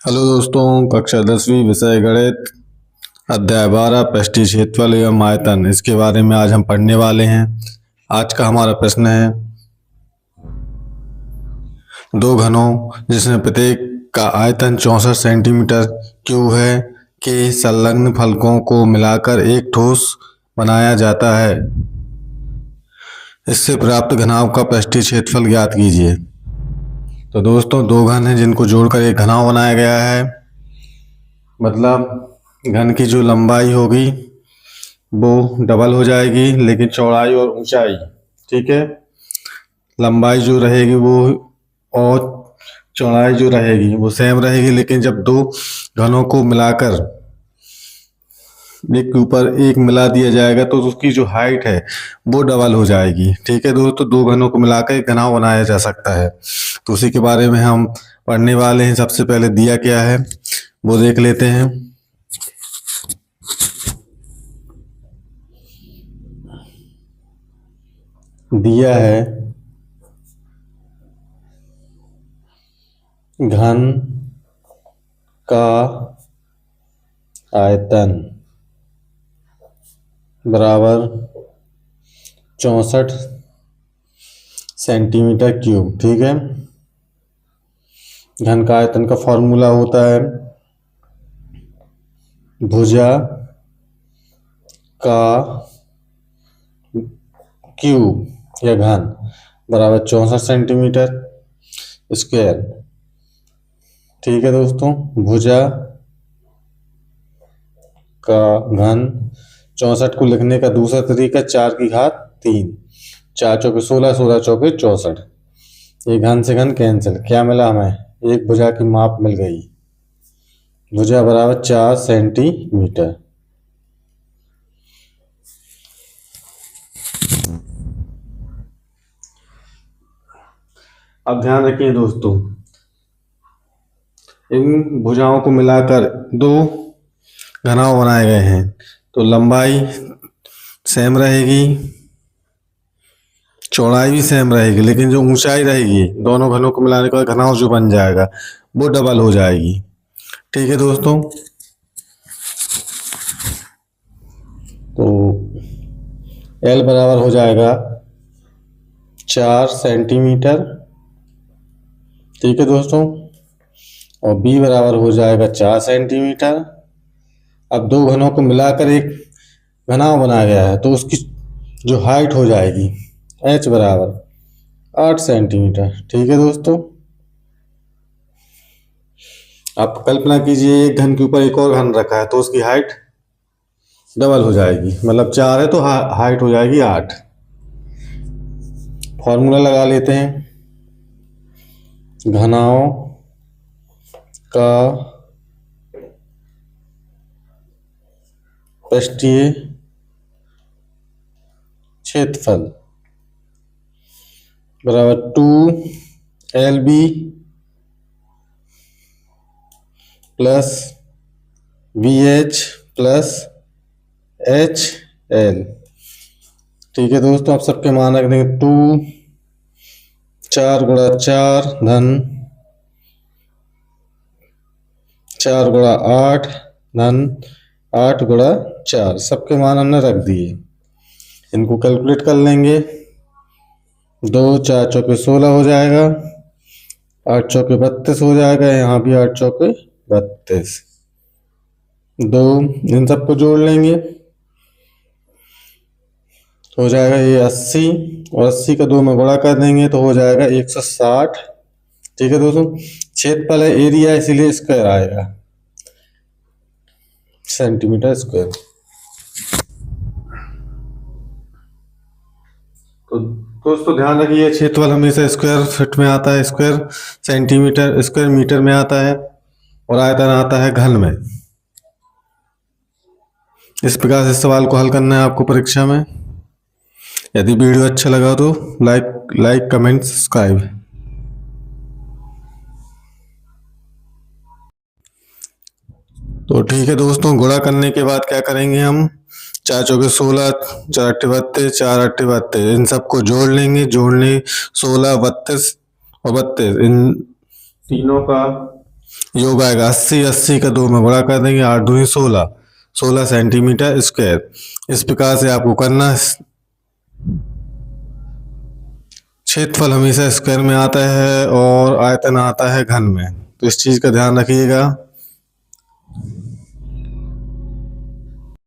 Hello दोस्तों, कक्षा 10वीं विषय गणित अध्याय 12 पृष्ठीय क्षेत्रफल एवं आयतन, इसके बारे में आज हम पढ़ने वाले हैं। आज का हमारा प्रश्न है, दो घनों जिसमें प्रत्येक का आयतन 64 सेंटीमीटर क्यूब है के संलग्न फलकों को मिलाकर एक ठोस बनाया जाता है। इससे प्राप्त घनाभ का पृष्ठीय क्षेत्रफल ज्ञात कीजिए। तो दोस्तों, दो घन हैं जिनको जोड़कर एक घनाभ बनाया गया है। मतलब घन की जो लंबाई होगी वो डबल हो जाएगी, लेकिन चौड़ाई और ऊंचाई, ठीक है, लंबाई जो रहेगी वो और चौड़ाई जो रहेगी वो सेम रहेगी। लेकिन जब दो घनों को मिलाकर एक के ऊपर एक मिला दिया जाएगा तो उसकी जो हाइट है वो डबल हो जाएगी। ठीक है दोस्तों, दो घनों को मिलाकर एक घनाभ बनाया जा सकता है। तो उसी के बारे में हम पढ़ने वाले हैं। सबसे पहले दिया क्या है वो देख लेते हैं। दिया है घन का आयतन बराबर 64 सेंटीमीटर क्यूब। ठीक है, घन का आयतन का फॉर्मूला होता है भुजा का क्यूब या घन बराबर 64 सेंटीमीटर स्क्वायर। ठीक है दोस्तों, भुजा का घन 64 को लिखने का दूसरा तरीका 4 की घात 3, 4 चौके 16, 16 चौके 64। ये घन से घन कैंसिल, क्या मिला हमें, एक भुजा की माप मिल गई। भुजा बराबर 4 सेंटीमीटर। अब ध्यान रखिए दोस्तों, इन भुजाओं को मिलाकर दो घनाभ बनाए गए हैं तो लंबाई सेम रहेगी, चौड़ाई भी सेम रहेगी, लेकिन जो ऊंचाई रहेगी दोनों घनों को मिलाने के बाद घनाभ जो बन जाएगा वो डबल हो जाएगी। ठीक है दोस्तों, तो L बराबर हो जाएगा 4 सेंटीमीटर। ठीक है दोस्तों, और B बराबर हो जाएगा 4 सेंटीमीटर। अब दो घनों को मिलाकर एक घनाभ बनाया गया है तो उसकी जो हाइट हो जाएगी H बराबर 8 सेंटीमीटर। ठीक है दोस्तों, आप कल्पना कीजिए एक घन के ऊपर एक और घन रखा है तो उसकी हाइट डबल हो जाएगी। मतलब 4 है तो हाइट हो जाएगी 8। फॉर्मूला लगा लेते हैं, घनाभ का पृष्ठीय क्षेत्रफल बराबर 2LB plus VH plus HL। ठीक है दोस्तों, आप सबके मान रख देंगे 2 4 गुणा 4 धन 4 गुणा 8 धन 8 गुणा 4, सबके मान हमने रख दिए। इनको कैलकुलेट कर लेंगे, 2 4 चौके 16 हो जाएगा, 8 चौके 32 हो जाएगा, यहाँ भी 8 चौके 32। 2 इन सबको जोड़ लेंगे, हो जाएगा ये 80, और 80 का 2 में गुणा कर देंगे तो हो जाएगा 160। ठीक है दोस्तों, क्षेत्रफल है, एरिया इसीलिए स्क्वायर आएगा, सेंटीमीटर स्क्वायर। तो दोस्तों ध्यान रखिए, क्षेत्रफल हमेशा स्क्वायर फीट में आता है, स्क्वायर सेंटीमीटर, स्क्वायर मीटर में आता है, और आयतन आता है घन में। इस प्रकार से सवाल को हल करना है आपको परीक्षा में। यदि वीडियो अच्छा लगा तो लाइक कमेंट सब्सक्राइब। तो ठीक है दोस्तों, गुणा करने के बाद क्या करेंगे हम, 4 चौके 16, 4 अट्ठे 32, 4 अट्ठे 32, इन सबको जोड़ लेंगे। जोड़ने 16, 32 और 32, इन तीनों का योग आएगा 80, 80 का 2 में गुणा कर देंगे, 8 दूनी 16, 16 सेंटीमीटर स्क्वायर। इस प्रकार से आपको करना है। क्षेत्रफल हमेशा स्क्वायर में आता है और आयतन आता है घन में, तो इस चीज का ध्यान रखिएगा।